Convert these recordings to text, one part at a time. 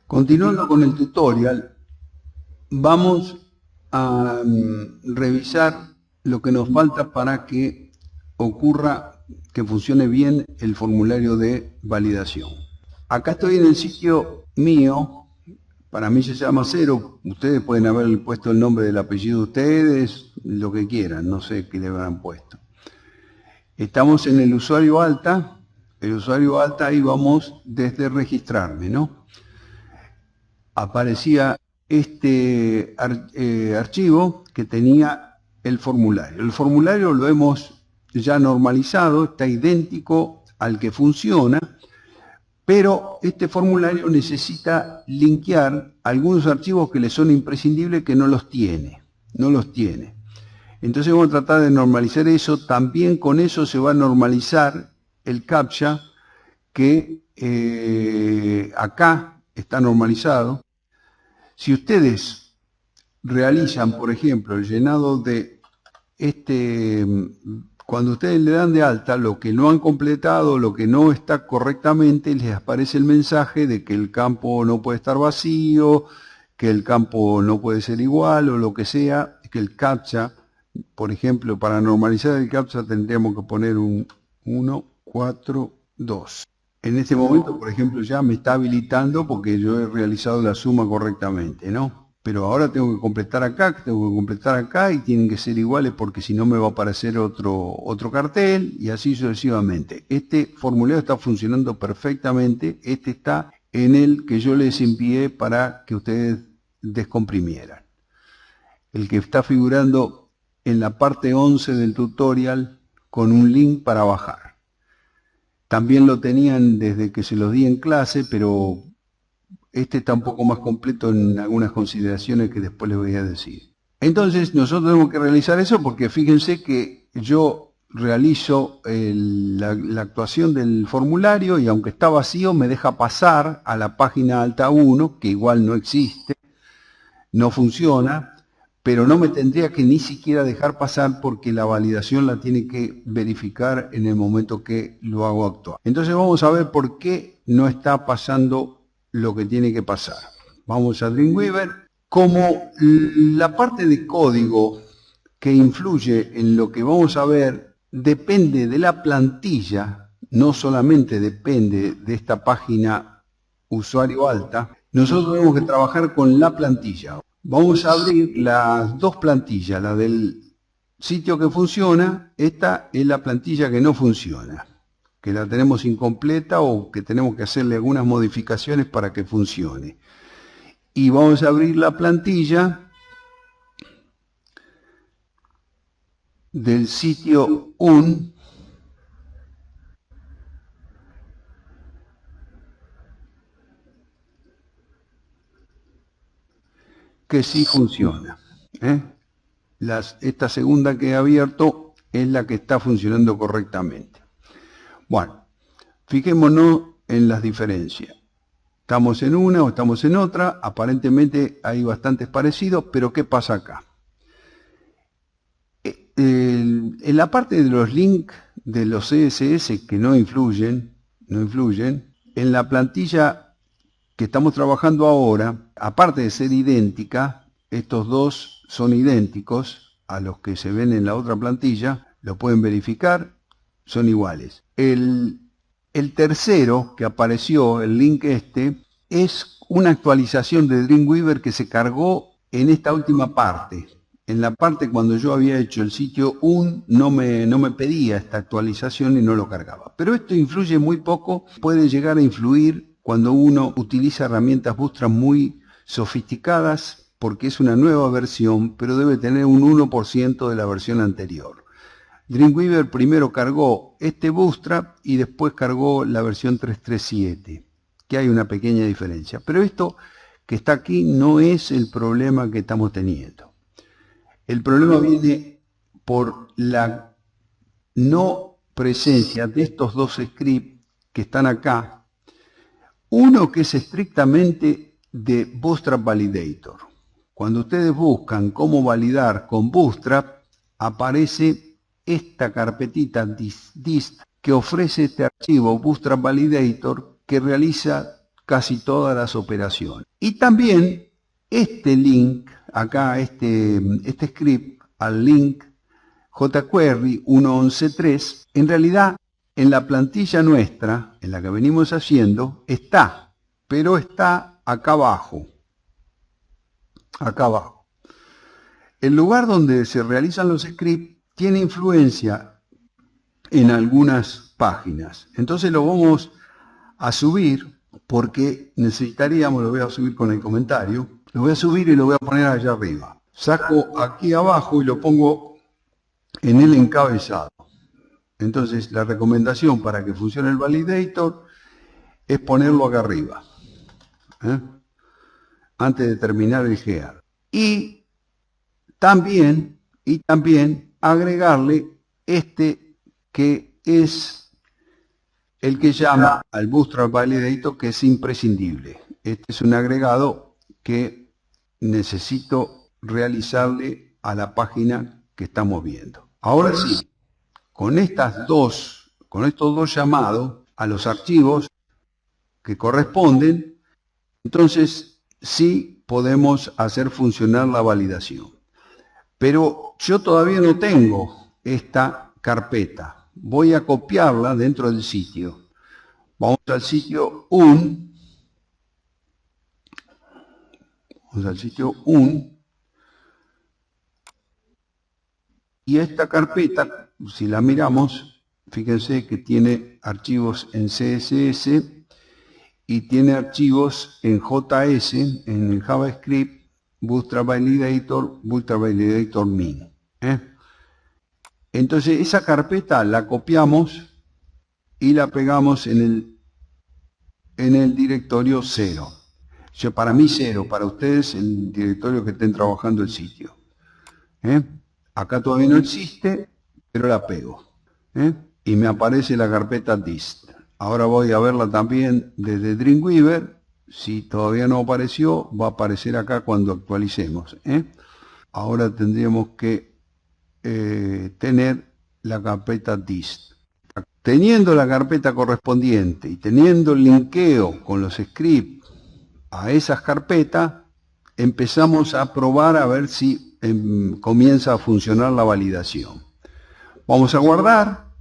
Continuando con el tutorial, vamos a revisar lo que nos falta para que ocurra, que funcione bien el formulario de validación. Acá estoy en el sitio mío, para mí se llama Cero, ustedes pueden haber puesto el nombre del apellido de ustedes, lo que quieran, no sé qué le habrán puesto. Estamos en el usuario alta ahí vamos desde registrarme, ¿no? Aparecía este archivo que tenía el formulario. El formulario lo hemos ya normalizado, está idéntico al que funciona, pero este formulario necesita linkear algunos archivos que le son imprescindibles que no los tiene. Entonces vamos a tratar de normalizar eso. También con eso se va a normalizar el CAPTCHA que acá está normalizado. Si ustedes realizan, por ejemplo, el llenado de cuando ustedes le dan de alta, lo que no han completado, lo que no está correctamente, les aparece el mensaje de que el campo no puede estar vacío, que el campo no puede ser igual o lo que sea, que el CAPTCHA, por ejemplo, para normalizar el CAPTCHA tendríamos que poner un 1, 4, 2. En este momento, por ejemplo, ya me está habilitando porque yo he realizado la suma correctamente, ¿no? Pero ahora tengo que completar acá, y tienen que ser iguales porque si no me va a aparecer otro cartel y así sucesivamente. Este formulario está funcionando perfectamente, este está en el que yo les envié para que ustedes descomprimieran. El que está figurando en la parte 11 del tutorial con un link para bajar. También lo tenían desde que se los di en clase, pero este está un poco más completo en algunas consideraciones que después les voy a decir. Entonces nosotros tenemos que realizar eso porque fíjense que yo realizo la actuación del formulario y aunque está vacío me deja pasar a la página alta 1, que igual no existe, no funciona, pero no me tendría que ni siquiera dejar pasar porque la validación la tiene que verificar en el momento que lo hago actuar. Entonces vamos a ver por qué no está pasando lo que tiene que pasar. Vamos a Dreamweaver. Como la parte de código que influye en lo que vamos a ver depende de la plantilla, no solamente depende de esta página usuario alta, nosotros tenemos que trabajar con la plantilla. Vamos a abrir las dos plantillas, la del sitio que funciona, esta es la plantilla que no funciona, que la tenemos incompleta o que tenemos que hacerle algunas modificaciones para que funcione. Y vamos a abrir la plantilla del sitio 1, que sí funciona. Esta segunda que he abierto es la que está funcionando correctamente. Bueno, fijémonos en las diferencias. Estamos en una o estamos en otra, aparentemente hay bastantes parecidos, pero ¿qué pasa acá? En la parte de los links de los CSS que no influyen, en la plantilla que estamos trabajando ahora, aparte de ser idéntica, estos dos son idénticos a los que se ven en la otra plantilla, lo pueden verificar, son iguales. El tercero que apareció, el link es una actualización de Dreamweaver que se cargó en esta última parte. En la parte cuando yo había hecho el sitio 1 no me pedía esta actualización y no lo cargaba. Pero esto influye muy poco, puede llegar a influir cuando uno utiliza herramientas Bootstrap muy sofisticadas porque es una nueva versión, pero debe tener un 1% de la versión anterior. Dreamweaver primero cargó este Bootstrap y después cargó la versión 3.3.7, que hay una pequeña diferencia. Pero esto que está aquí no es el problema que estamos teniendo. El problema viene por la no presencia de estos dos scripts que están acá. Uno que es estrictamente de Bootstrap Validator. Cuando ustedes buscan cómo validar con Bootstrap, aparece esta carpetita dist que ofrece este archivo Bootstrap Validator que realiza casi todas las operaciones. Y también este link, acá este script, al link jQuery 1.11.3, en realidad en la plantilla nuestra, en la que venimos haciendo, está, pero está acá abajo. Acá abajo. El lugar donde se realizan los scripts tiene influencia en algunas páginas. Entonces lo vamos a subir porque necesitaríamos, lo voy a subir con el comentario, lo voy a subir y lo voy a poner allá arriba. Saco aquí abajo y lo pongo en el encabezado. Entonces la recomendación para que funcione el validator es ponerlo acá arriba, antes de terminar el gear. Y también agregarle este que es el que llama al Bootstrap Validator, que es imprescindible. Este es un agregado que necesito realizarle a la página que estamos viendo. Ahora sí, con estos dos llamados a los archivos que corresponden, entonces sí podemos hacer funcionar la validación. Pero yo todavía no tengo esta carpeta. Voy a copiarla dentro del sitio. Vamos al sitio UN. Vamos al sitio UN. Y esta carpeta, si la miramos, fíjense que tiene archivos en CSS y tiene archivos en JS, en el JavaScript, Bootstrap Validator min. Entonces esa carpeta la copiamos y la pegamos en el directorio 0. Para mí 0, para ustedes el directorio que estén trabajando el sitio. Acá todavía no existe, pero la pego. Y me aparece la carpeta dist. Ahora voy a verla también desde Dreamweaver. Si todavía no apareció, va a aparecer acá cuando actualicemos. Ahora tendríamos que tener la carpeta dist. Teniendo la carpeta correspondiente y teniendo el linkeo con los scripts a esas carpetas, empezamos a probar a ver si comienza a funcionar la validación. Vamos a guardar.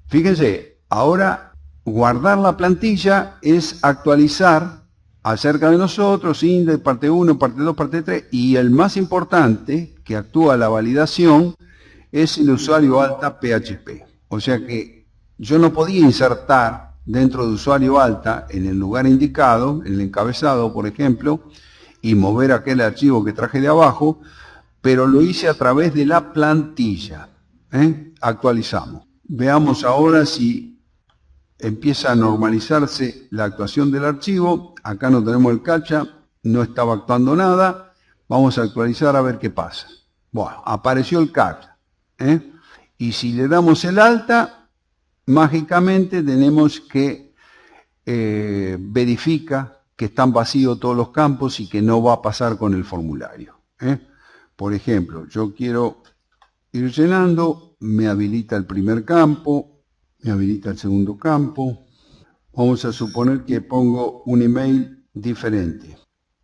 Fíjense, ahora guardar la plantilla es actualizar acerca de nosotros, index, parte 1, parte 2, parte 3, y el más importante que actúa la validación es el usuario alta PHP. O sea que yo no podía insertar dentro de usuario alta en el lugar indicado, en el encabezado, por ejemplo, y mover aquel archivo que traje de abajo, pero lo hice a través de la plantilla. Actualizamos. Veamos ahora si empieza a normalizarse la actuación del archivo. Acá no tenemos el captcha, no estaba actuando nada. Vamos a actualizar a ver qué pasa. Bueno, apareció el captcha. Y si le damos el alta, mágicamente tenemos que verifica que están vacíos todos los campos y que no va a pasar con el formulario. Por ejemplo, yo quiero ir llenando, me habilita el primer campo, me habilita el segundo campo. Vamos a suponer que pongo un email diferente.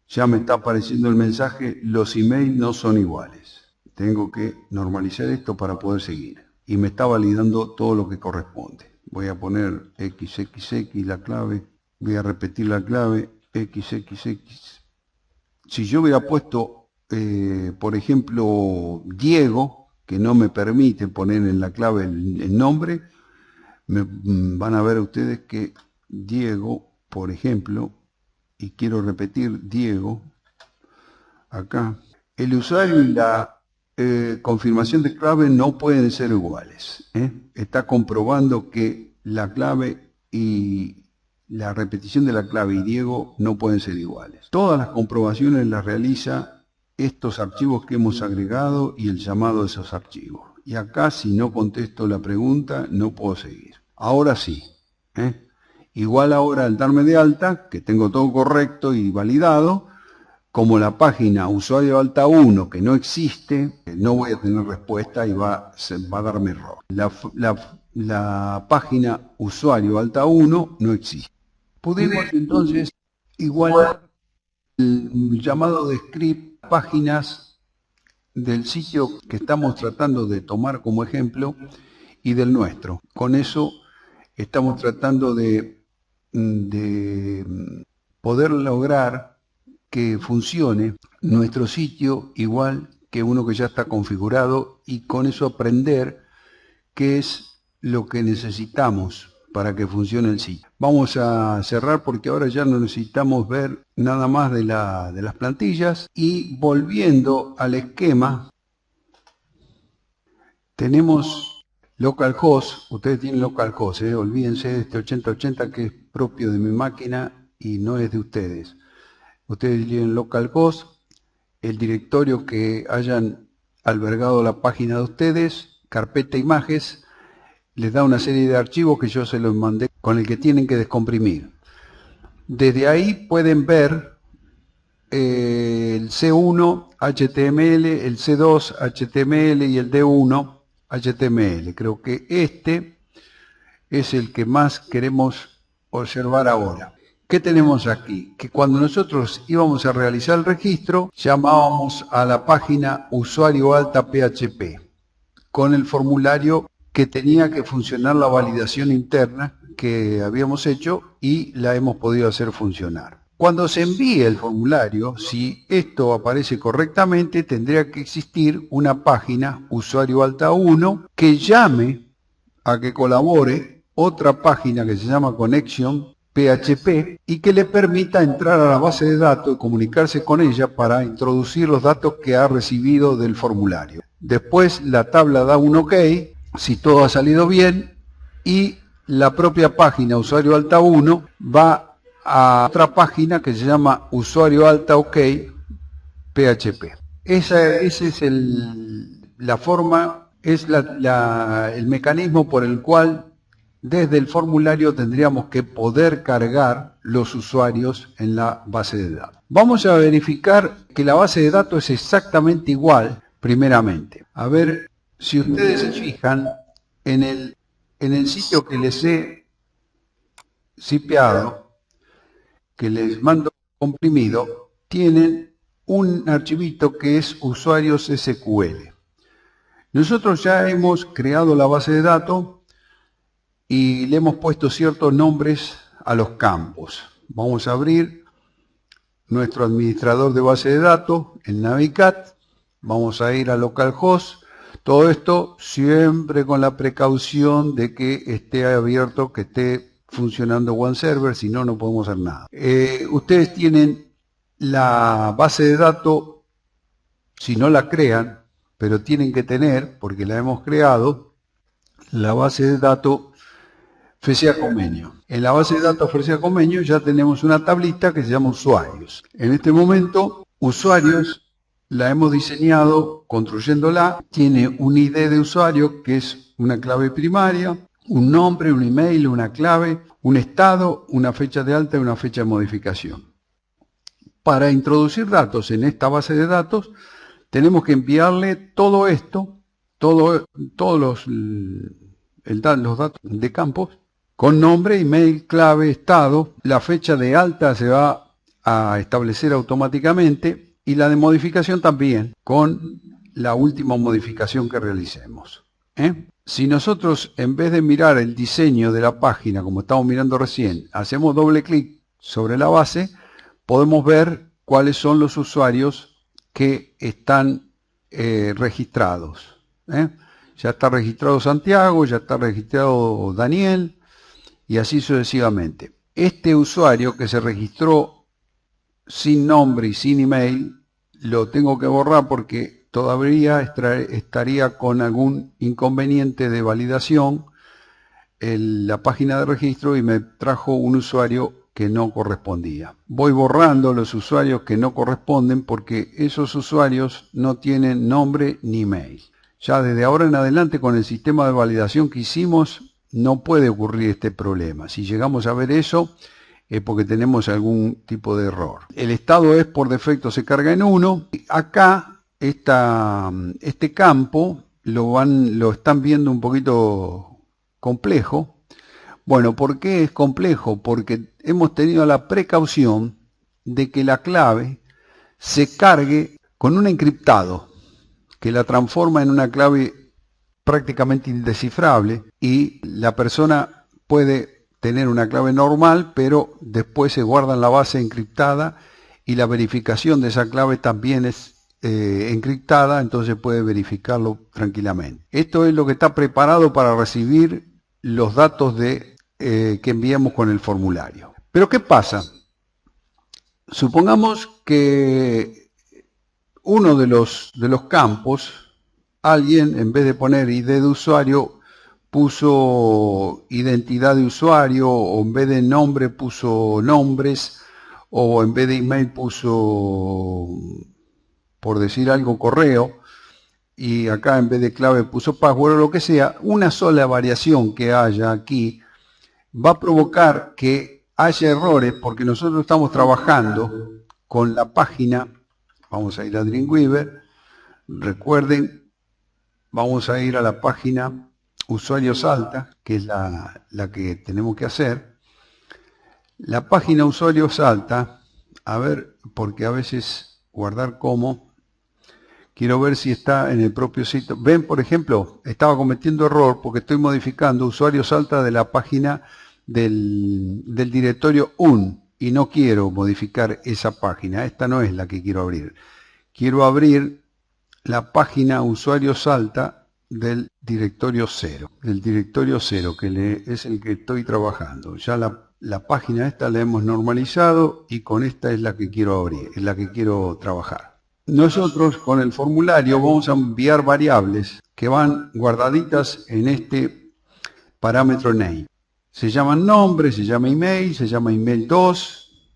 Ya me está apareciendo el mensaje, los emails no son iguales. Tengo que normalizar esto para poder seguir. Y me está validando todo lo que corresponde. Voy a poner XXX la clave, voy a repetir la clave, XXX. Si yo hubiera puesto, por ejemplo, Diego, que no me permite poner en la clave el nombre, van a ver ustedes que Diego, por ejemplo, y quiero repetir Diego, acá, el usuario y la confirmación de clave no pueden ser iguales. Está comprobando que la clave y la repetición de la clave y Diego no pueden ser iguales. Todas las comprobaciones las realiza estos archivos que hemos agregado y el llamado de esos archivos. Y acá, si no contesto la pregunta, no puedo seguir. Ahora sí. Igual ahora al darme de alta, que tengo todo correcto y validado, como la página usuario alta 1 que no existe, no voy a tener respuesta y va a darme error. La página usuario alta 1 no existe. Pudimos entonces igualar el llamado de script páginas del sitio que estamos tratando de tomar como ejemplo y del nuestro. Con eso estamos tratando de poder lograr que funcione nuestro sitio igual que uno que ya está configurado y con eso aprender qué es lo que necesitamos para que funcione el sitio. Vamos a cerrar porque ahora ya no necesitamos ver nada más de las plantillas, y volviendo al esquema, tenemos localhost. Ustedes tienen localhost, olvídense de este 8080 que es propio de mi máquina y no es de ustedes. Ustedes tienen localhost, el directorio que hayan albergado la página de ustedes, carpeta imágenes, les da una serie de archivos que yo se los mandé con el que tienen que descomprimir. Desde ahí pueden ver el C1 HTML, el C2 HTML y el D1 HTML. Creo que este es el que más queremos observar ahora. ¿Qué tenemos aquí? Que cuando nosotros íbamos a realizar el registro, llamábamos a la página usuario alta PHP con el formulario que tenía que funcionar la validación interna que habíamos hecho y la hemos podido hacer funcionar. Cuando se envíe el formulario, si esto aparece correctamente, tendría que existir una página usuario alta 1 que llame a que colabore otra página que se llama Connection PHP y que le permita entrar a la base de datos y comunicarse con ella para introducir los datos que ha recibido del formulario. Después la tabla da un OK si todo ha salido bien y la propia página usuario alta 1 va a otra página que se llama usuario alta OK PHP. Ese es la forma, es el mecanismo por el cual desde el formulario tendríamos que poder cargar los usuarios en la base de datos. Vamos a verificar que la base de datos es exactamente igual primeramente. A ver si ustedes se fijan en el sitio que les he zipeado, que les mando comprimido, tienen un archivito que es usuarios SQL. Nosotros ya hemos creado la base de datos y le hemos puesto ciertos nombres a los campos. Vamos a abrir nuestro administrador de base de datos, el Navicat. Vamos a ir a localhost. Todo esto siempre con la precaución de que esté abierto, que esté funcionando OneServer, si no, no podemos hacer nada. Ustedes tienen la base de datos, si no la crean, pero tienen que tener, porque la hemos creado, la base de datos FCA Convenio. En la base de datos FCA Convenio ya tenemos una tablita que se llama usuarios. En este momento, usuarios la hemos diseñado construyéndola. Tiene un ID de usuario que es una clave primaria, un nombre, un email, una clave, un estado, una fecha de alta y una fecha de modificación. Para introducir datos en esta base de datos, tenemos que enviarle todo esto, todos los datos de campos, con nombre, email, clave, estado. La fecha de alta se va a establecer automáticamente y la de modificación también, con la última modificación que realicemos. Si nosotros, en vez de mirar el diseño de la página, como estamos mirando recién, hacemos doble clic sobre la base, podemos ver cuáles son los usuarios que están registrados. Ya está registrado Santiago, ya está registrado Daniel, y así sucesivamente. Este usuario que se registró sin nombre y sin email, lo tengo que borrar porque todavía estaría con algún inconveniente de validación en la página de registro y me trajo un usuario que no correspondía. Voy borrando los usuarios que no corresponden porque esos usuarios no tienen nombre ni email. Ya desde ahora en adelante, con el sistema de validación que hicimos, no puede ocurrir este problema. Si llegamos a ver eso, es porque tenemos algún tipo de error. El estado es por defecto, se carga en 1. Acá, este campo lo están viendo un poquito complejo, Bueno, ¿por qué es complejo? Porque hemos tenido la precaución de que la clave se cargue con un encriptado que la transforma en una clave prácticamente indescifrable y la persona puede tener una clave normal, pero después se guarda en la base encriptada y la verificación de esa clave también es encriptada, entonces puede verificarlo tranquilamente. Esto es lo que está preparado para recibir los datos que enviamos con el formulario. Pero ¿qué pasa? Supongamos que uno de los campos, alguien en vez de poner ID de usuario puso identidad de usuario, o en vez de nombre puso nombres, o en vez de email puso, por decir algo, correo, y acá en vez de clave puso password o lo que sea. Una sola variación que haya aquí va a provocar que haya errores, porque nosotros estamos trabajando con la página. Vamos a ir a Dreamweaver, recuerden, vamos a ir a la página usuario salta, que es la que tenemos que hacer. La página usuario salta, a ver, porque a veces guardar como, quiero ver si está en el propio sitio. Ven, por ejemplo, estaba cometiendo error porque estoy modificando usuario salta de la página del directorio un y no quiero modificar esa página. Esta no es la que quiero abrir. Quiero abrir la página usuario salta del directorio 0, que es el que estoy trabajando. Ya la página esta la hemos normalizado y con esta es la que quiero abrir, es la que quiero trabajar. Nosotros con el formulario vamos a enviar variables que van guardaditas en este parámetro name. Se llaman nombre, se llama email 2,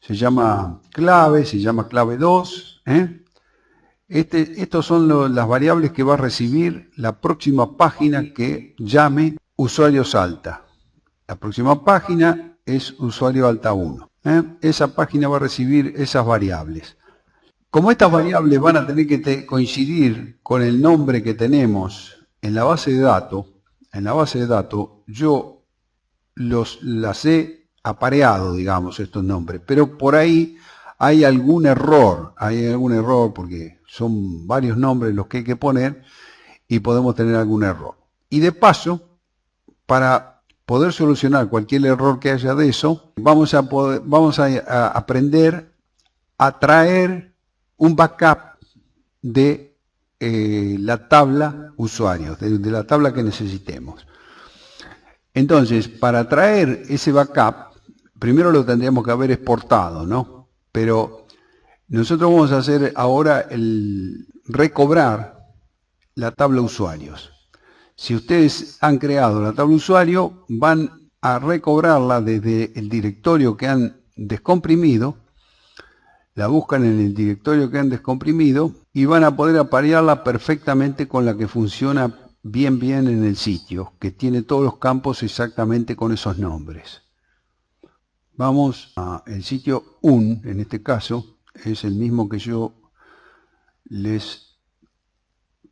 se llama clave 2, Estos son las variables que va a recibir la próxima página que llame usuario salta. La próxima página es usuario alta 1. Esa página va a recibir esas variables. Como estas variables van a tener que coincidir con el nombre que tenemos en la base de datos, yo las he apareado, digamos, estos nombres, pero por ahí hay algún error porque son varios nombres los que hay que poner y podemos tener algún error. Y de paso, para poder solucionar cualquier error que haya de eso, vamos a aprender a traer un backup de la tabla usuarios, de la tabla que necesitemos. Entonces, para traer ese backup, primero lo tendríamos que haber exportado, ¿no? Pero nosotros vamos a hacer ahora el recobrar la tabla usuarios. Si ustedes han creado la tabla usuario, van a recobrarla desde el directorio que han descomprimido, la buscan en el directorio que han descomprimido y van a poder aparearla perfectamente con la que funciona bien en el sitio, que tiene todos los campos exactamente con esos nombres. Vamos al sitio UN, en este caso, es el mismo que yo les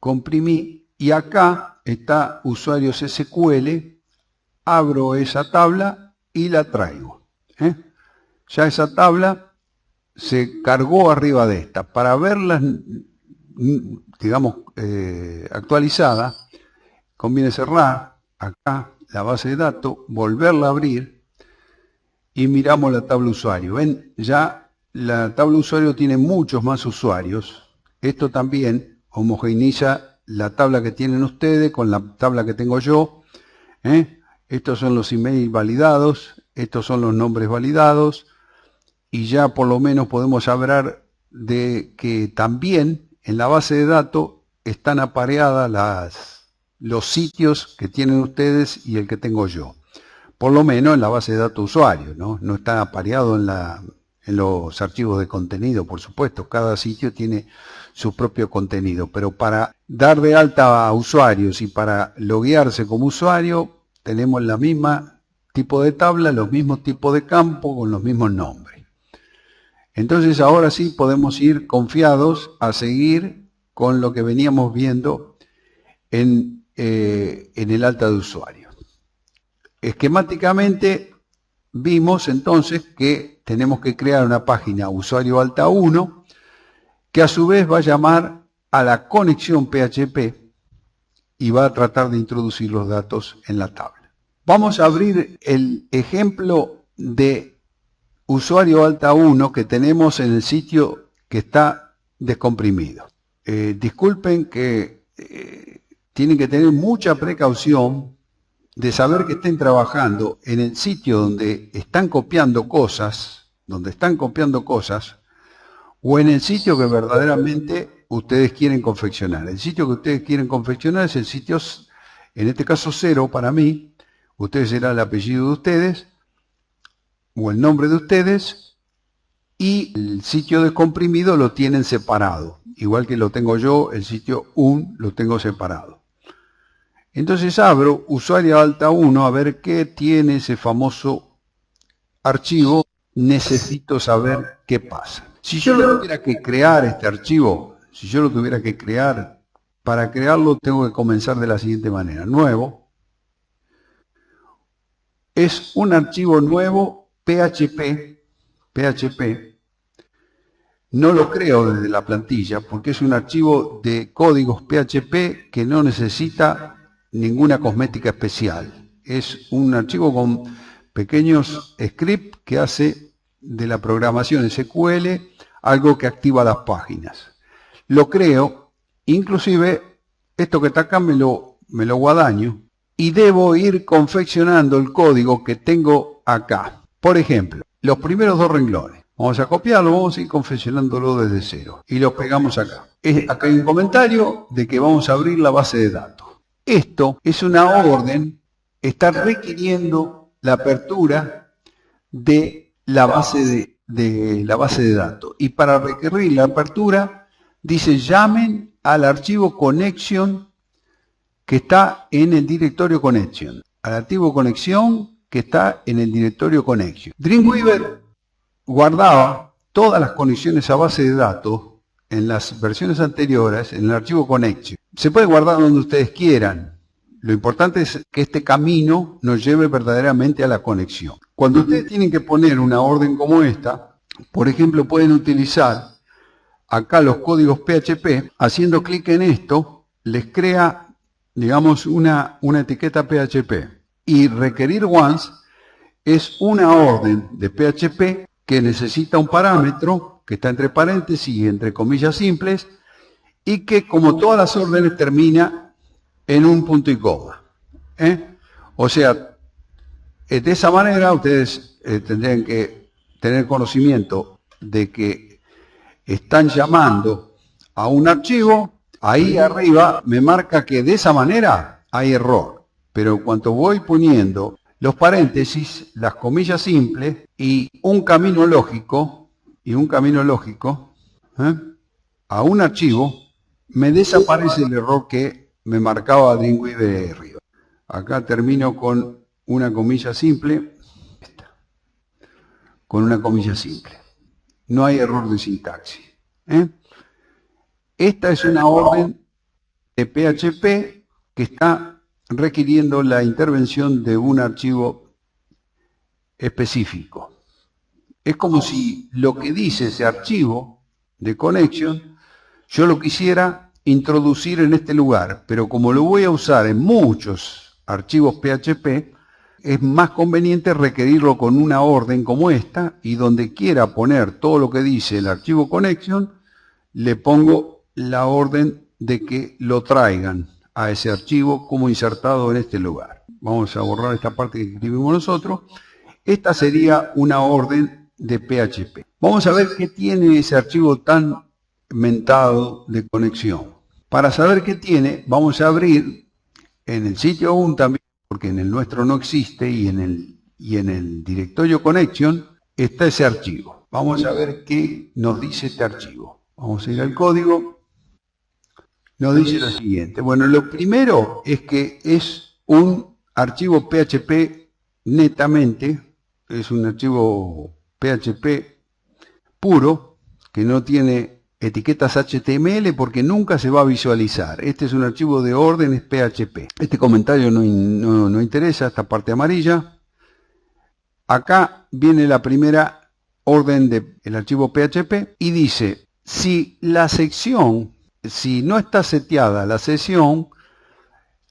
comprimí, y acá está usuarios SQL, abro esa tabla y la traigo. Ya esa tabla se cargó arriba de esta. Para verla, digamos, actualizada, conviene cerrar acá la base de datos, volverla a abrir y miramos la tabla usuario. Ven, ya la tabla usuario tiene muchos más usuarios. Esto también homogeneiza la tabla que tienen ustedes con la tabla que tengo yo. Estos son los emails validados, estos son los nombres validados, y ya por lo menos podemos hablar de que también en la base de datos están apareadas los sitios que tienen ustedes y el que tengo yo. Por lo menos en la base de datos usuario, ¿no? No está apareado en los archivos de contenido, por supuesto. Cada sitio tiene su propio contenido, pero para dar de alta a usuarios y para loguearse como usuario, tenemos la misma tipo de tabla, los mismos tipos de campo con los mismos nombres. Entonces ahora sí podemos ir confiados a seguir con lo que veníamos viendo en el alta de usuario. esquemáticamente vimos entonces que tenemos que crear una página usuario alta 1 que a su vez va a llamar a la conexión PHP y va a tratar de introducir los datos en la tabla. Vamos a abrir el ejemplo de usuario alta 1 que tenemos en el sitio que está descomprimido. Disculpen que tienen que tener mucha precaución de saber que estén trabajando en el sitio donde están copiando cosas, o en el sitio que verdaderamente ustedes quieren confeccionar. El sitio que ustedes quieren confeccionar es el sitio, en este caso 0 para mí, ustedes será el apellido de ustedes, o el nombre de ustedes, y el sitio descomprimido lo tienen separado. Igual que lo tengo yo, el sitio un lo tengo separado. Entonces abro usuario alta 1 a ver qué tiene ese famoso archivo. Necesito saber qué pasa. Si yo lo tuviera que crear este archivo, para crearlo tengo que comenzar de la siguiente manera. Nuevo. Es un archivo nuevo PHP. No lo creo desde la plantilla porque es un archivo de códigos PHP que no necesita ninguna cosmética especial. Es un archivo con pequeños scripts que hace de la programación SQL algo que activa las páginas. Lo creo, inclusive esto que está acá me lo guadaño y debo ir confeccionando el código que tengo acá. Por ejemplo, los primeros dos renglones. Vamos a copiarlo, vamos a ir confeccionándolo desde cero. Y lo pegamos acá. Acá hay un comentario de que vamos a abrir la base de datos. Esto es una orden, está requiriendo la apertura de la base de datos. Y para requerir la apertura, dice llamen al archivo connection que está en el directorio connection. Al archivo conexión que está en el directorio connection. Dreamweaver guardaba todas las conexiones a base de datos en las versiones anteriores en el archivo connection. Se puede guardar donde ustedes quieran. Lo importante es que este camino nos lleve verdaderamente a la conexión. Cuando ustedes tienen que poner una orden como esta, por ejemplo, pueden utilizar acá los códigos PHP. Haciendo clic en esto, les crea, digamos, una etiqueta PHP. Y requerir once es una orden de PHP que necesita un parámetro que está entre paréntesis y entre comillas simples y que, como todas las órdenes, termina en un punto y coma. O sea, de esa manera ustedes tendrían que tener conocimiento de que están llamando a un archivo, ahí arriba me marca que de esa manera hay error, pero en cuanto voy poniendo los paréntesis, las comillas simples y un camino lógico, a un archivo, me desaparece el error que me marcaba Dreamweaver arriba. Acá termino con una comilla simple, No hay error de sintaxis. Esta es una orden de PHP que está requiriendo la intervención de un archivo específico. Es como si lo que dice ese archivo de connection yo lo quisiera introducir en este lugar, pero como lo voy a usar en muchos archivos PHP, es más conveniente requerirlo con una orden como esta, y donde quiera poner todo lo que dice el archivo connection, le pongo la orden de que lo traigan a ese archivo como insertado en este lugar. Vamos a borrar esta parte que escribimos nosotros. Esta sería una orden de PHP. Vamos a ver qué tiene ese archivo tan mentado de conexión. Para saber qué tiene, vamos a abrir en el sitio 1 también, porque en el nuestro no existe, y en el directorio connection está ese archivo. Vamos a ver qué nos dice este archivo. Vamos a ir al código. Nos dice lo siguiente. Bueno, lo primero es que es un archivo PHP netamente, es un archivo PHP puro, que no tiene etiquetas HTML porque nunca se va a visualizar. Este es un archivo de órdenes PHP. Este comentario no interesa, esta parte amarilla. Acá viene la primera orden del archivo PHP y dice, si la sección, si no está seteada la sesión,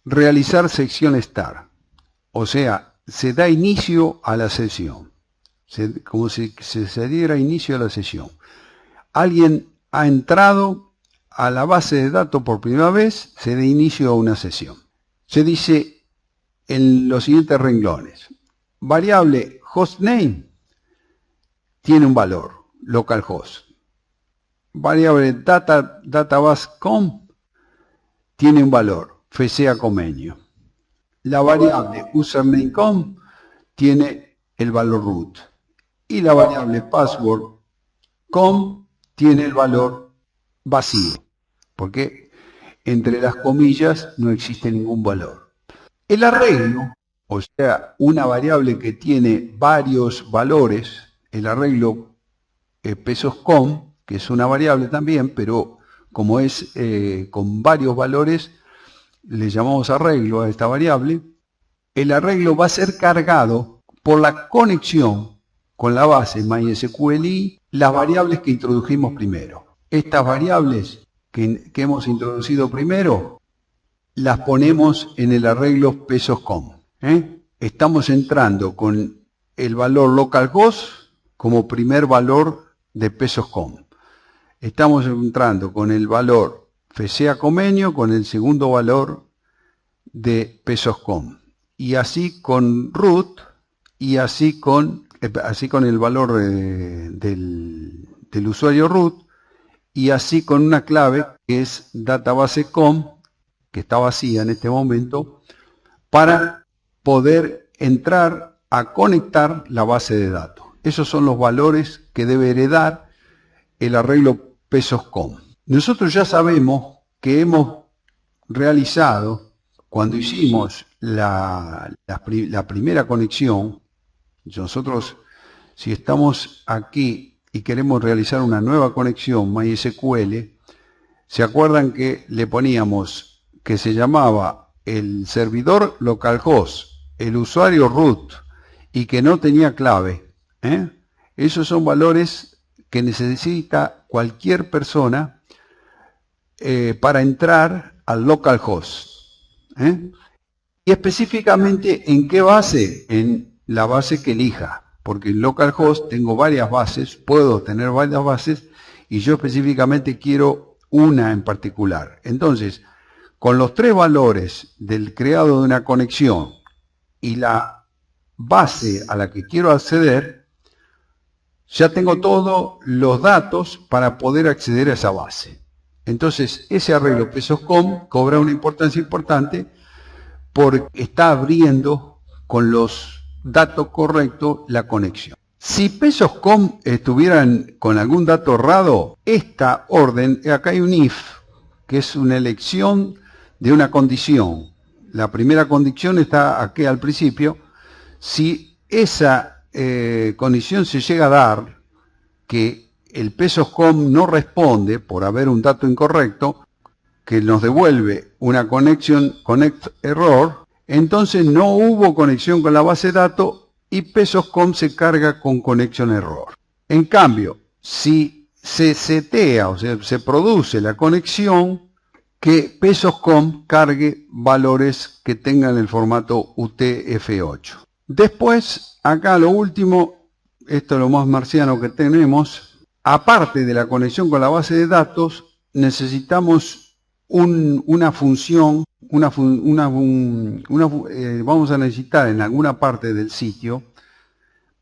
realizar sección start. O sea, se da inicio a la sesión. Como si se diera inicio a la sesión. Alguien ha entrado a la base de datos por primera vez, se da inicio a una sesión. Se dice en los siguientes renglones. Variable hostname tiene un valor, localhost. Variable database.com tiene un valor, FCA Comenio. La variable username.com tiene el valor root. Y la variable password.com tiene el valor vacío, porque entre las comillas no existe ningún valor. El arreglo, o sea, una variable que tiene varios valores, el arreglo pesos.com, que es una variable también, pero como es con varios valores, le llamamos arreglo a esta variable. El arreglo va a ser cargado por la conexión con la base MySQLi, las variables que introdujimos primero. Estas variables que hemos introducido primero, las ponemos en el arreglo pesos.com. Estamos entrando con el valor localhost como primer valor de pesos.com. Estamos entrando con el valor FCA Comenio con el segundo valor de pesos.com. Y así con root y así con el valor del usuario root y así con una clave que es database.com, que está vacía en este momento, para poder entrar a conectar la base de datos. Esos son los valores que debe heredar el arreglo pesos.com. Nosotros ya sabemos que hemos realizado, cuando hicimos la primera conexión, nosotros si estamos aquí y queremos realizar una nueva conexión MySQL, ¿se acuerdan que le poníamos que se llamaba el servidor localhost, el usuario root y que no tenía clave? Esos son valores que necesita cualquier persona para entrar al localhost. Y específicamente en qué base, en la base que elija, porque en localhost tengo varias bases, puedo tener varias bases y yo específicamente quiero una en particular. Entonces, con los tres valores del creado de una conexión y la base a la que quiero acceder, ya tengo todos los datos para poder acceder a esa base. Entonces, ese arreglo pesos.com cobra una importancia importante porque está abriendo con los datos correctos la conexión. Si pesos.com estuvieran con algún dato errado, esta orden, acá hay un if, que es una elección de una condición. La primera condición está aquí al principio. Si esa condición se llega a dar, que el pesos.com no responde por haber un dato incorrecto, que nos devuelve una connect error, entonces no hubo conexión con la base de datos y pesos.com se carga con connection error. En cambio, si se setea, o sea, se produce la conexión, que pesos.com cargue valores que tengan el formato UTF-8. Después, acá lo último, esto es lo más marciano que tenemos, aparte de la conexión con la base de datos, necesitamos una función, vamos a necesitar en alguna parte del sitio,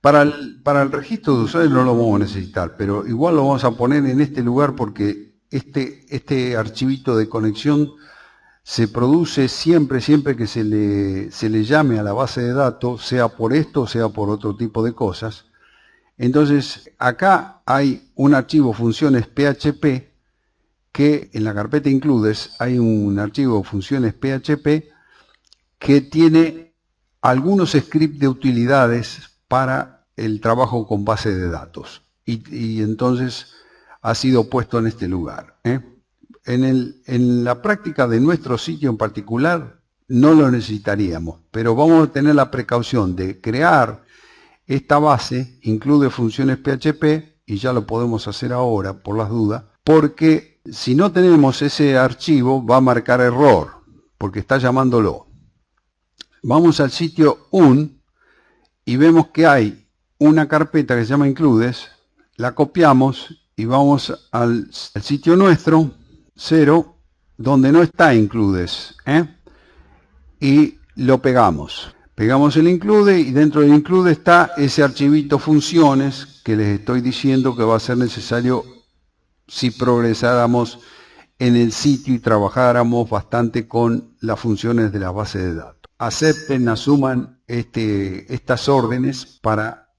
para el registro de usuarios no lo vamos a necesitar, pero igual lo vamos a poner en este lugar porque este archivito de conexión se produce siempre que se le llame a la base de datos, sea por esto o sea por otro tipo de cosas. Entonces, acá hay un archivo funciones PHP, que en la carpeta includes hay un archivo funciones PHP que tiene algunos scripts de utilidades para el trabajo con base de datos. Y entonces ha sido puesto en este lugar. En la práctica de nuestro sitio en particular no lo necesitaríamos, pero vamos a tener la precaución de crear esta base, incluye funciones PHP, y ya lo podemos hacer ahora por las dudas, porque si no tenemos ese archivo va a marcar error, porque está llamándolo. Vamos al sitio un y vemos que hay una carpeta que se llama includes, la copiamos y vamos al sitio nuestro, 0, donde no está includes, y lo pegamos. Pegamos el include y dentro del include está ese archivito funciones que les estoy diciendo que va a ser necesario si progresáramos en el sitio y trabajáramos bastante con las funciones de la base de datos. Acepten, asuman estas órdenes para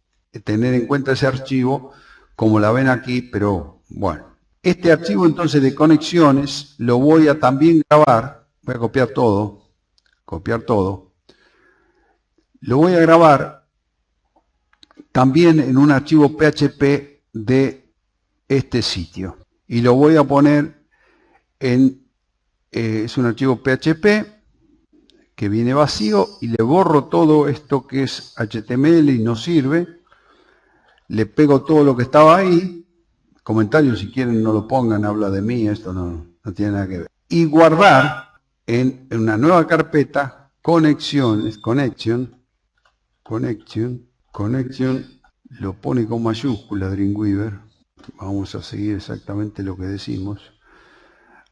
tener en cuenta ese archivo, como la ven aquí, pero bueno. Este archivo entonces de conexiones lo voy a también grabar, voy a copiar todo, lo voy a grabar también en un archivo PHP de este sitio. Y lo voy a poner en, es un archivo PHP que viene vacío y le borro todo esto que es HTML y no sirve. Le pego todo lo que estaba ahí. Comentarios si quieren no lo pongan, habla de mí, esto no tiene nada que ver. Y guardar en una nueva carpeta conexiones, connection, lo pone con mayúscula Dreamweaver. Vamos a seguir exactamente lo que decimos.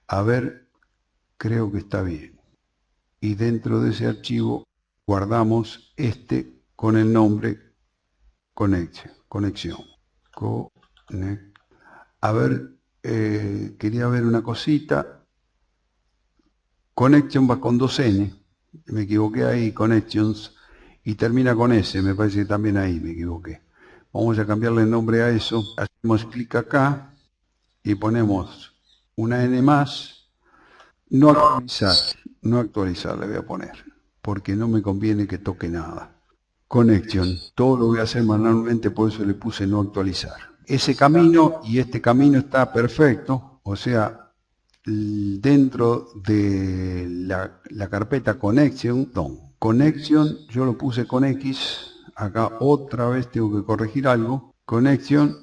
A ver, creo que está bien. Y dentro de ese archivo guardamos con el nombre conexión. A ver, quería ver una cosita. Connection va con 2 N. Me equivoqué ahí, connections. Y termina con S, me parece que también ahí me equivoqué. Vamos a cambiarle el nombre a eso. Hacemos clic acá y ponemos una N más. No actualizar le voy a poner, porque no me conviene que toque nada. Connection, todo lo voy a hacer manualmente, por eso le puse no actualizar. Ese camino y este camino está perfecto, o sea, dentro de la carpeta connection, yo lo puse con X, acá otra vez tengo que corregir algo, connection,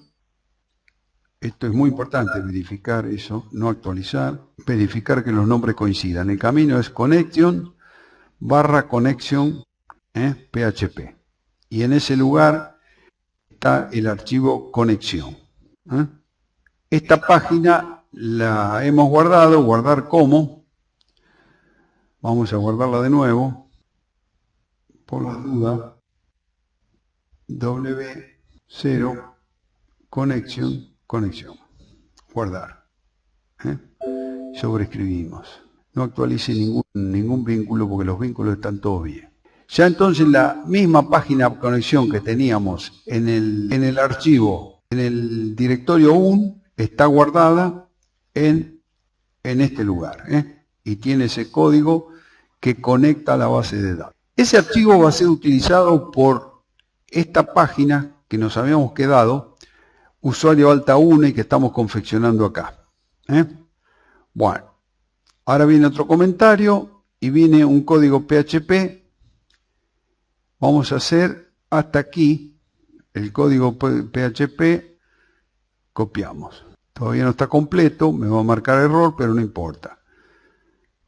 esto es muy importante, verificar eso, no actualizar, verificar que los nombres coincidan. El camino es connection / connection PHP. Y en ese lugar está el archivo conexión. Esta página la hemos guardado, guardar como. Vamos a guardarla de nuevo. Por las dudas. W0 conexión. Guardar. Sobreescribimos. No actualice ningún vínculo porque los vínculos están todos bien. Ya entonces la misma página de conexión que teníamos en el archivo, en el directorio 1, está guardada en este lugar. Y tiene ese código que conecta a la base de datos. Ese archivo va a ser utilizado por esta página que nos habíamos quedado, usuario alta 1 y que estamos confeccionando acá. Bueno, ahora viene otro comentario y viene un código PHP. Vamos a hacer hasta aquí el código PHP, copiamos. Todavía no está completo, me va a marcar error, pero no importa.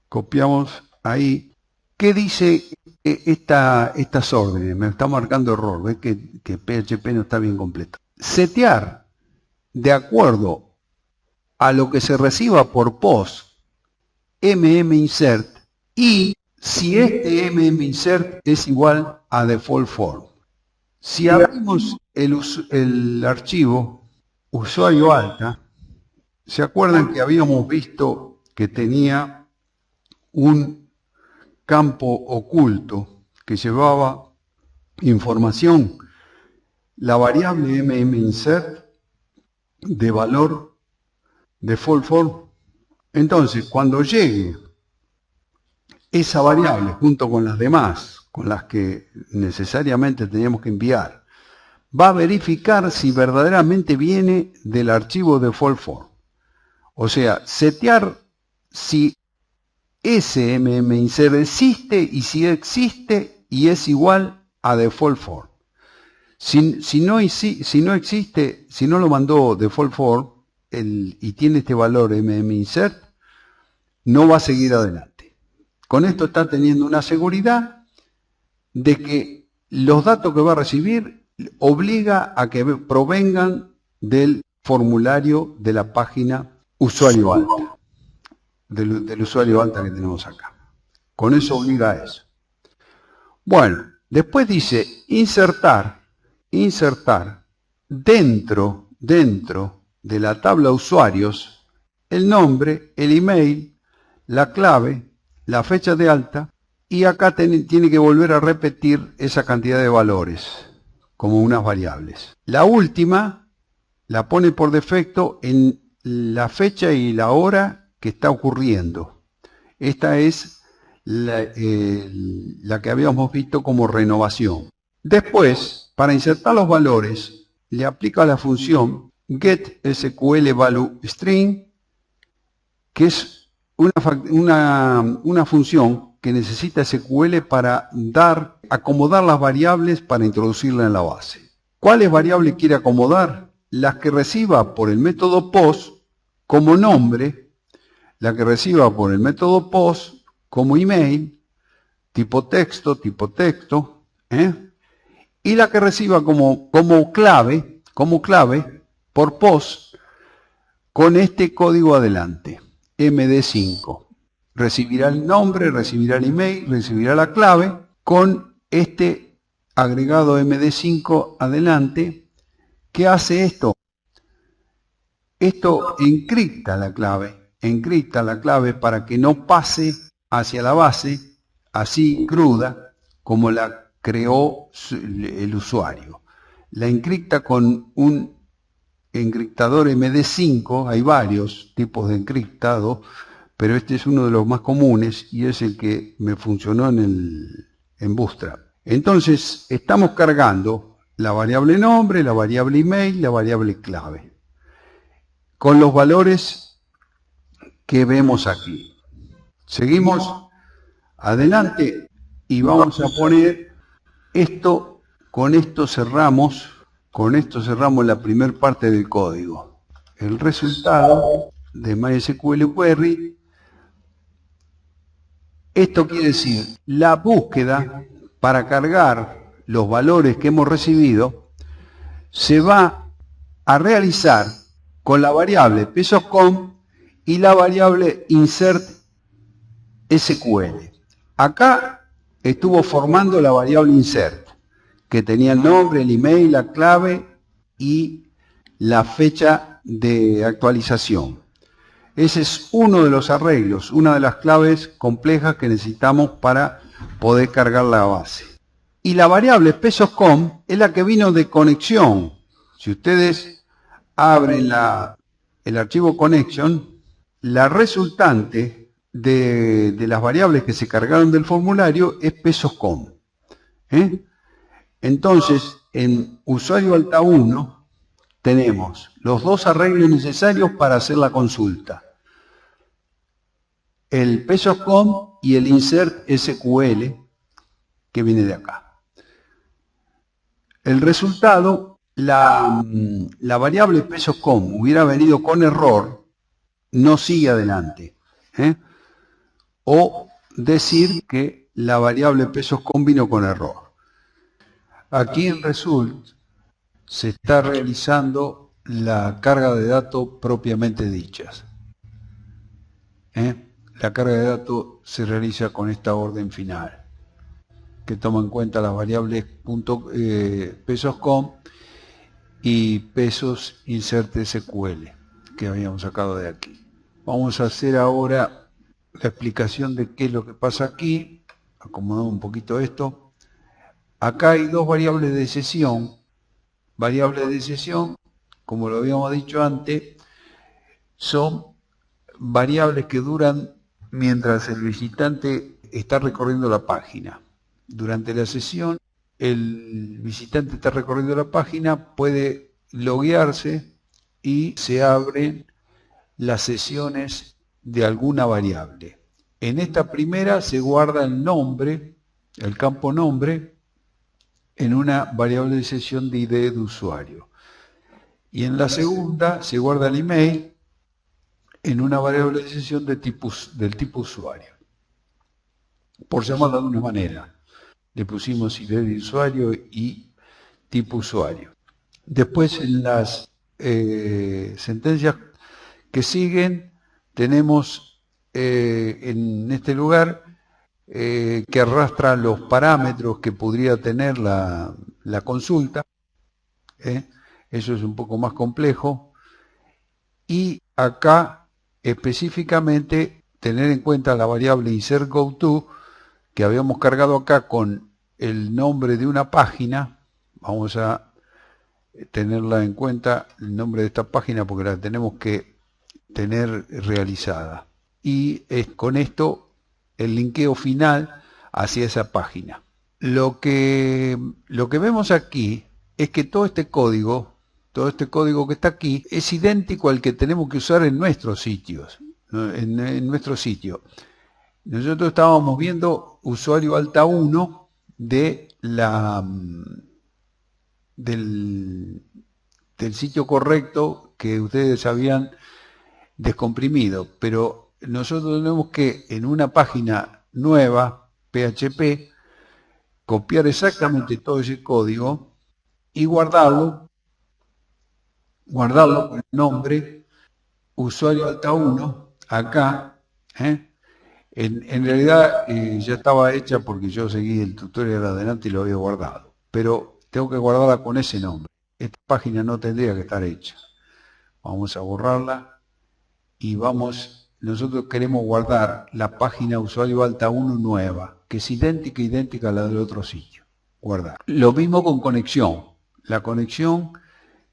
Copiamos ahí. ¿Qué dice estas órdenes? Me está marcando error, ¿ves que PHP no está bien completo? Setear de acuerdo a lo que se reciba por POST MMInsert y si este MMInsert es igual a default form. Si abrimos el archivo usuario alta, ¿se acuerdan que habíamos visto que tenía un campo oculto que llevaba información? La variable MMInsert de valor default form. Entonces, cuando llegue esa variable junto con las demás, con las que necesariamente teníamos que enviar va a verificar si verdaderamente viene del archivo default form. O sea, setear si ese MMInsert existe y si existe y es igual a default form. Si no existe, si no lo mandó default form y tiene este valor MMInsert, no va a seguir adelante. Con esto está teniendo una seguridad de que los datos que va a recibir obliga a que provengan del formulario de la página usuario alta, del usuario alta que tenemos acá. Con eso obliga a eso. Bueno, después dice insertar dentro de la tabla usuarios el nombre, el email, la clave, la fecha de alta, y acá tiene que volver a repetir esa cantidad de valores como unas variables. La última la pone por defecto en la fecha y la hora que está ocurriendo. Esta es la que habíamos visto como renovación. Después, para insertar los valores, le aplica la función getSQLValueString, que es una función que necesita SQL para acomodar las variables para introducirla en la base. ¿Cuáles variables quiere acomodar? Las que reciba por el método POST como nombre, la que reciba por el método POST como email, tipo texto, y la que reciba como clave por POST con este código adelante, MD5. Recibirá el nombre, recibirá el email, recibirá la clave con este agregado MD5 adelante. ¿Qué hace esto? Esto encripta la clave para que no pase hacia la base así cruda como la creó el usuario. La encripta con un encriptador MD5, hay varios tipos de encriptado, pero este es uno de los más comunes y es el que me funcionó en Bootstrap. Entonces, estamos cargando la variable nombre, la variable email, la variable clave, con los valores que vemos aquí. Seguimos adelante y vamos a poner esto, con esto cerramos la primera parte del código. El resultado de MySQL Query, esto quiere decir, la búsqueda para cargar los valores que hemos recibido se va a realizar con la variable pesoscom y la variable insert SQL. Acá estuvo formando la variable insert, que tenía el nombre, el email, la clave y la fecha de actualización. Ese es uno de los arreglos, una de las claves complejas que necesitamos para poder cargar la base. Y la variable pesoscom es la que vino de conexión. Si ustedes abren el archivo connection, la resultante de las variables que se cargaron del formulario es pesoscom. Entonces, en usuario alta 1 tenemos los dos arreglos necesarios para hacer la consulta: el pesoscom y el insert SQL, que viene de acá. El resultado, la variable pesoscom hubiera venido con error, no sigue adelante. O decir que la variable pesoscom vino con error. Aquí en result se está realizando la carga de datos propiamente dichas. La carga de datos se realiza con esta orden final, que toma en cuenta las variables pesoscom y pesos insert SQL que habíamos sacado de aquí. Vamos a hacer ahora la explicación de qué es lo que pasa aquí. Acomodamos un poquito esto. Acá hay dos variables de sesión. Variables de sesión, como lo habíamos dicho antes, son variables que duran mientras el visitante está recorriendo la página. Durante la sesión, el visitante está recorriendo la página, puede loguearse y se abren las sesiones de alguna variable. En esta primera se guarda el nombre, el campo nombre, en una variable de sesión de ID de usuario. Y en la segunda se guarda el email en una variable de sesión del tipo usuario. Por llamarla de una manera. Le pusimos ID de usuario y tipo usuario. Después en las sentencias que siguen tenemos en este lugar que arrastra los parámetros que podría tener la consulta. Eso es un poco más complejo. Y acá específicamente tener en cuenta la variable insertGoTo que habíamos cargado acá con el nombre de una página. Vamos a tenerla en cuenta, el nombre de esta página, porque la tenemos que tener realizada. Y con esto el linkeo final hacia esa página. Lo que vemos aquí es que todo este código que está aquí es idéntico al que tenemos que usar en nuestros sitios, ¿no? En nuestro sitio. Nosotros estábamos viendo usuario alta 1 del sitio correcto que ustedes habían descomprimido, pero nosotros tenemos que en una página nueva, PHP, copiar exactamente todo ese código y guardarlo con el nombre usuario alta 1 acá. En realidad ya estaba hecha porque yo seguí el tutorial adelante y lo había guardado, pero tengo que guardarla con ese nombre. Esta página no tendría que estar hecha. Vamos a borrarla y nosotros queremos guardar la página usuario alta 1 nueva, que es idéntica a la del otro sitio. Guardar. Lo mismo con conexión. La conexión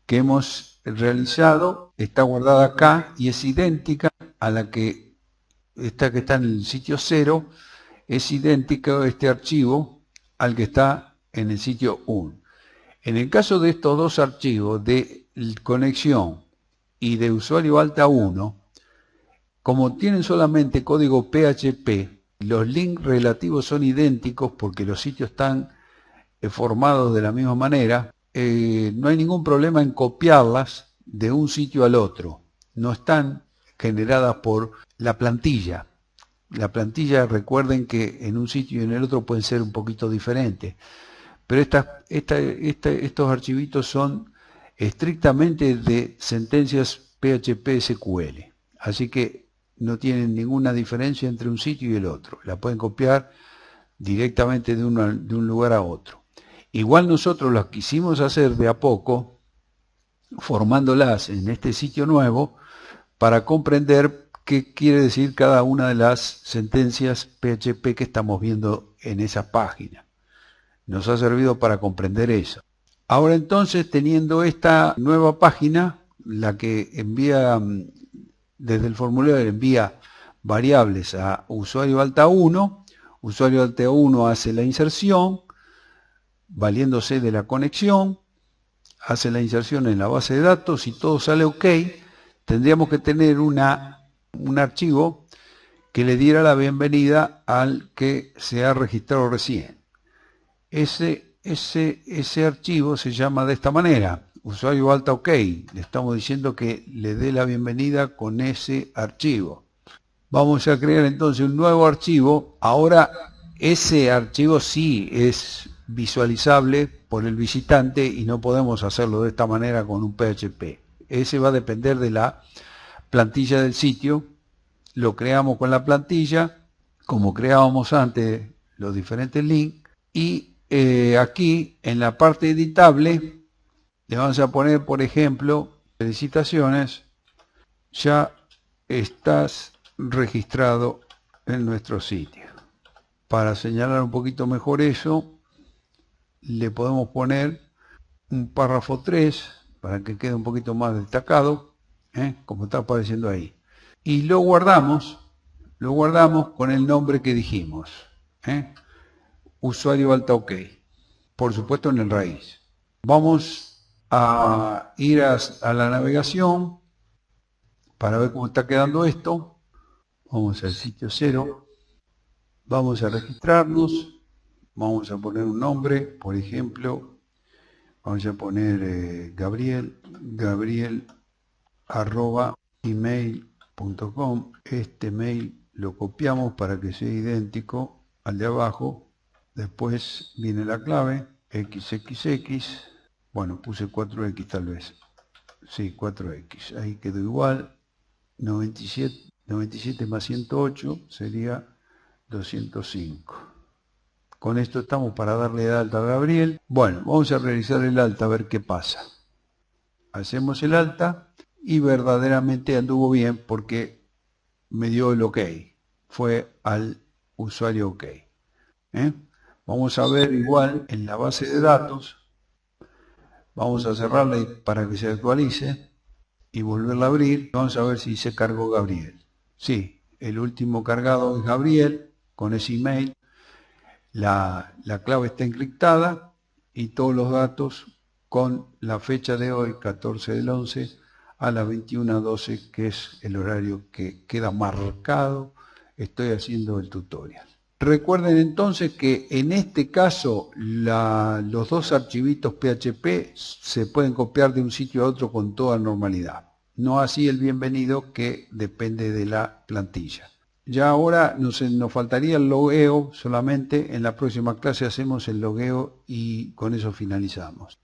que hemos realizado está guardada acá y es idéntica a la que está en el sitio 0, es idéntico este archivo al que está en el sitio 1. En el caso de estos dos archivos de conexión y de usuario alta 1, como tienen solamente código PHP, los links relativos son idénticos porque los sitios están formados de la misma manera, no hay ningún problema en copiarlas de un sitio al otro. No están generadas por la plantilla. La plantilla, recuerden que en un sitio y en el otro pueden ser un poquito diferentes. Pero estos archivitos son estrictamente de sentencias PHP SQL. Así que no tienen ninguna diferencia entre un sitio y el otro. La pueden copiar directamente de un lugar a otro. Igual nosotros las quisimos hacer de a poco, formándolas en este sitio nuevo, para comprender qué quiere decir cada una de las sentencias PHP que estamos viendo en esa página. Nos ha servido para comprender eso. Ahora entonces, teniendo esta nueva página, la que envía desde el formulario, envía variables a usuario alta 1, usuario alta 1 hace la inserción, valiéndose de la conexión, hace la inserción en la base de datos y todo sale ok, tendríamos que tener un archivo que le diera la bienvenida al que se ha registrado recién. Ese archivo se llama de esta manera, usuario alta ok. Le estamos diciendo que le dé la bienvenida con ese archivo. Vamos a crear entonces un nuevo archivo. Ahora ese archivo sí es visualizable por el visitante y no podemos hacerlo de esta manera con un PHP. Ese va a depender de la plantilla del sitio. Lo creamos con la plantilla, como creábamos antes los diferentes links, y aquí en la parte editable le vamos a poner, por ejemplo, felicitaciones, ya estás registrado en nuestro sitio. Para señalar un poquito mejor eso, le podemos poner un párrafo 3 para que quede un poquito más destacado, como está apareciendo ahí. Y lo guardamos con el nombre que dijimos, usuario alta ok. por supuesto en el raíz. Vamos a ir a la navegación para ver cómo está quedando esto. Vamos al sitio 0. Vamos a registrarnos. Vamos a poner un nombre, por ejemplo, vamos a poner gabriel@gmail.com. Este mail lo copiamos para que sea idéntico al de abajo. Después viene la clave, xxx. Bueno, puse 4x tal vez. Sí, 4x. Ahí quedó igual. 97 más 108 sería 205. Con esto estamos para darle de alta a Gabriel. Bueno, vamos a realizar el alta a ver qué pasa. Hacemos el alta y verdaderamente anduvo bien porque me dio el OK. Fue al usuario OK. Vamos a ver igual en la base de datos. Vamos a cerrarla para que se actualice y volverla a abrir. Vamos a ver si se cargó Gabriel. Sí, el último cargado es Gabriel con ese email. La clave está encriptada y todos los datos con la fecha de hoy, 14 del 11, a las 21:12, que es el horario que queda marcado. Estoy haciendo el tutorial. Recuerden entonces que en este caso los dos archivitos PHP se pueden copiar de un sitio a otro con toda normalidad. No así el bienvenido, que depende de la plantilla. Ya ahora nos faltaría el logueo solamente. En la próxima clase hacemos el logueo y con eso finalizamos.